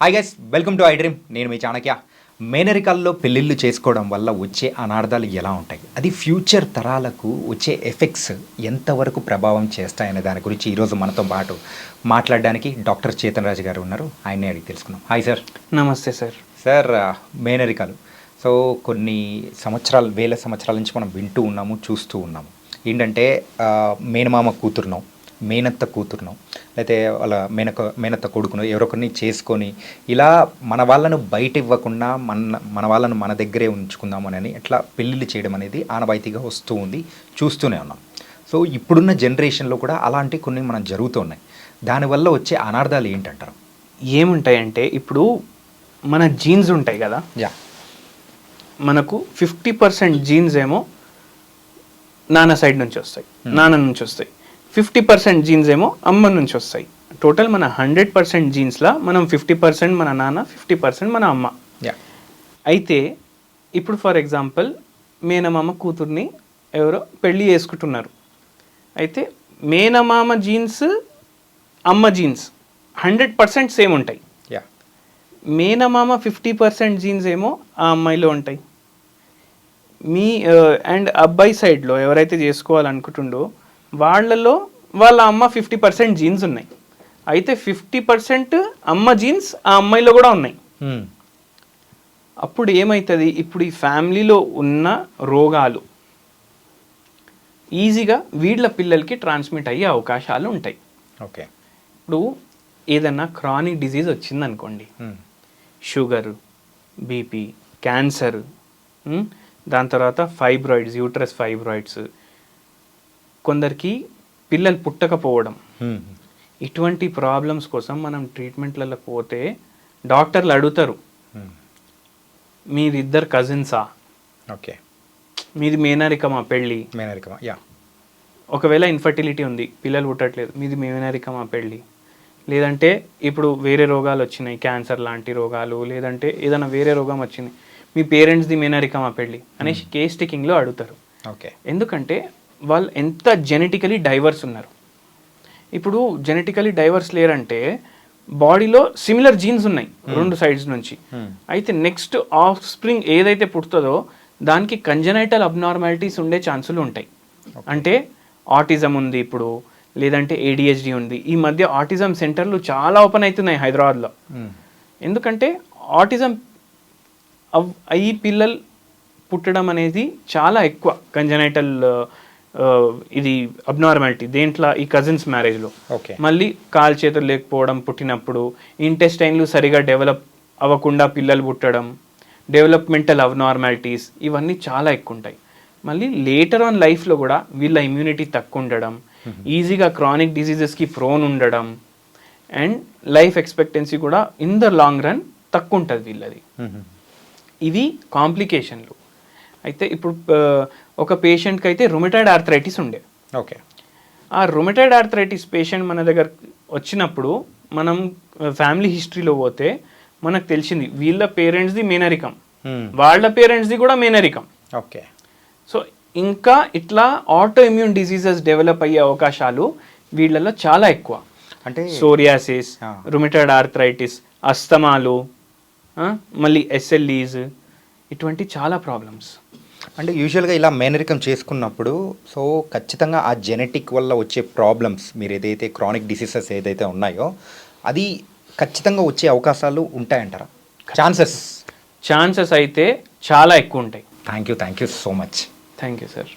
Hi guys, welcome to I dream. నేను మీ చాణక్య. మేనరికాల్లో పెళ్ళిళ్ళు చేసుకోవడం వల్ల వచ్చే అనార్థాలు ఎలా ఉంటాయి, అది ఫ్యూచర్ తరాలకు వచ్చే ఎఫెక్ట్స్ ఎంతవరకు ప్రభావం చేస్తాయనే దాని గురించి ఈరోజు మనతో పాటు మాట్లాడడానికి డాక్టర్ చేతన్ రాజు గారు ఉన్నారు. ఆయన్నే అడిగి తెలుసుకుందాం. Hi sir. నమస్తే సార్. సార్, మేనరికాలు సో కొన్ని సంవత్సరాలు, వేల సంవత్సరాల నుంచి మనం వింటూ ఉన్నాము, చూస్తూ ఉన్నాము. ఏంటంటే మేనమామ కూతురునో, మేనత్త కూతురునో, లేకపోతే వాళ్ళ మేనత్త కొడుకును ఎవరొకరిని చేసుకొని ఇలా మన వాళ్ళను బయట ఇవ్వకుండా మన వాళ్ళను మన దగ్గరే ఉంచుకుందాము అని ఎట్లా పెళ్ళిళ్ళు చేయడం అనేది ఆనవాయితీగా వస్తూ ఉంది, చూస్తూనే ఉన్నాం. సో ఇప్పుడున్న జనరేషన్లో కూడా అలాంటి కొన్ని మనం జరుగుతూ ఉన్నాయి. దానివల్ల వచ్చే అనార్థాలు ఏంటంటారు? ఏముంటాయంటే, ఇప్పుడు మన జీన్స్ ఉంటాయి కదా, మనకు 50% జీన్స్ ఏమో నాన్న సైడ్ నుంచి వస్తాయి, నాన్న నుంచి వస్తాయి. 50% జీన్స్ ఏమో అమ్మ నుంచి వస్తాయి. టోటల్ మన 100% జీన్స్లో మనం 50% మన నాన్న, 50% మన అమ్మ. అయితే ఇప్పుడు ఫర్ ఎగ్జాంపుల్ మేనమామ కూతుర్ని ఎవరో పెళ్ళి చేసుకుంటున్నారు. అయితే మేనమామ జీన్స్, అమ్మ జీన్స్ 100% సేమ్ ఉంటాయి. మేనమామ 50% జీన్స్ ఏమో ఆ అమ్మాయిలో ఉంటాయి. అండ్ అబ్బాయి సైడ్లో ఎవరైతే చేసుకోవాలనుకుంటుండో వాళ్ళలో వాళ్ళ అమ్మ 50% జీన్స్ ఉన్నాయి. అయితే 50% అమ్మ జీన్స్ ఆ అమ్మాయిలో కూడా ఉన్నాయి. అప్పుడు ఏమవుతుంది, ఇప్పుడు ఈ ఫ్యామిలీలో ఉన్న రోగాలు ఈజీగా వీళ్ళ పిల్లలకి ట్రాన్స్మిట్ అయ్యే అవకాశాలు ఉంటాయి. ఓకే. ఇప్పుడు ఏదన్నా క్రానిక్ డిజీజ్ వచ్చిందనుకోండి, షుగర్, బీపీ, క్యాన్సర్, దాని తర్వాత ఫైబ్రాయిడ్స్, యూట్రస్ ఫైబ్రాయిడ్స్, కొందరికి పిల్లలు పుట్టకపోవడం, ఇటువంటి ప్రాబ్లమ్స్ కోసం మనం ట్రీట్మెంట్లకు పోతే డాక్టర్లు అడుగుతారు, మీరిద్దరు కజిన్సా, ఓకే, మీది మేనరికమా పెళ్ళి, మేనరికమా, ఒకవేళ ఇన్ఫర్టిలిటీ ఉంది, పిల్లలు పుట్టట్లేదు, మీది మేనరికమా పెళ్ళి, లేదంటే ఇప్పుడు వేరే రోగాలు వచ్చినాయి, క్యాన్సర్ లాంటి రోగాలు, లేదంటే ఏదైనా వేరే రోగం వచ్చింది, మీ పేరెంట్స్ది మేనరికమా పెళ్ళి అనేసి కేస్ టేకింగ్లో అడుగుతారు. ఓకే. ఎందుకంటే వాళ్ళు ఎంత జెనెటికలీ డైవర్స్ ఉన్నారు. ఇప్పుడు జెనెటికలీ డైవర్స్ లేరంటే బాడీలో సిమిలర్ జీన్స్ ఉన్నాయి రెండు సైడ్స్ నుంచి. అయితే నెక్స్ట్ ఆఫ్ స్ప్రింగ్ ఏదైతే పుడుతుందో దానికి కంజనైటల్ అబ్నార్మాలిటీస్ ఉండే ఛాన్సులు ఉంటాయి. అంటే ఆటిజం ఉంది ఇప్పుడు, లేదంటే ADHD ఉంది. ఈ మధ్య ఆటిజం సెంటర్లు చాలా ఓపెన్ అవుతున్నాయి హైదరాబాద్లో. ఎందుకంటే ఆటిజం ఈ పిల్లలు పుట్టడం అనేది చాలా ఎక్కువ కంజనైటల్ ఇది అబ్నార్మాలిటీ దేంట్లో, ఈ కజిన్స్ మ్యారేజ్లో. మళ్ళీ కాలు చేతులు లేకపోవడం పుట్టినప్పుడు, ఇంటెస్టైన్లు సరిగా డెవలప్ అవ్వకుండా పిల్లలు పుట్టడం, డెవలప్మెంటల్ అబ్నార్మాలిటీస్, ఇవన్నీ చాలా ఎక్కువ ఉంటాయి. మళ్ళీ లేటర్ ఆన్ లైఫ్లో కూడా వీళ్ళ ఇమ్యూనిటీ తక్కువ ఉండడం, ఈజీగా క్రానిక్ డిసీజెస్కి ప్రోన్ ఉండడం, అండ్ లైఫ్ ఎక్స్పెక్టెన్సీ కూడా ఇన్ ద లాంగ్ రన్ తక్కువ ఉంటుంది వీళ్ళది. ఇవి కాంప్లికేషన్లు. అయితే ఇప్పుడు ఒక పేషెంట్కి అయితే రుమటాయిడ్ ఆర్థరైటిస్ ఉండే. ఓకే. ఆ రుమటాయిడ్ ఆర్థరైటిస్ పేషెంట్ మన దగ్గర వచ్చినప్పుడు మనం ఫ్యామిలీ హిస్టరీలో పోతే మనకు తెలిసింది వీళ్ళ పేరెంట్స్ది మేనరికం, వాళ్ళ పేరెంట్స్ది కూడా మేనరికం. ఓకే. సో ఇంకా ఇట్లా ఆటో ఇమ్యూన్ డిసీజెస్ డెవలప్ అయ్యే అవకాశాలు వీళ్ళలో చాలా ఎక్కువ. అంటే సోరియాసిస్, రుమటాయిడ్ ఆర్థరైటిస్, అస్తమాలు, మళ్ళీ SLEs, ఇటువంటి చాలా ప్రాబ్లమ్స్. అంటే యూజువల్గా ఇలా మేనరికం చేసుకున్నప్పుడు సో ఖచ్చితంగా ఆ జెనెటిక్ వల్ల వచ్చే ప్రాబ్లమ్స్, మీరు ఏదైతే క్రానిక్ డిసీజెస్ ఏదైతే ఉన్నాయో అది ఖచ్చితంగా వచ్చే అవకాశాలు ఉంటాయంటారా? ఛాన్సెస్ అయితే చాలా ఎక్కువ ఉంటాయి. Thank you so much. Thank you sir.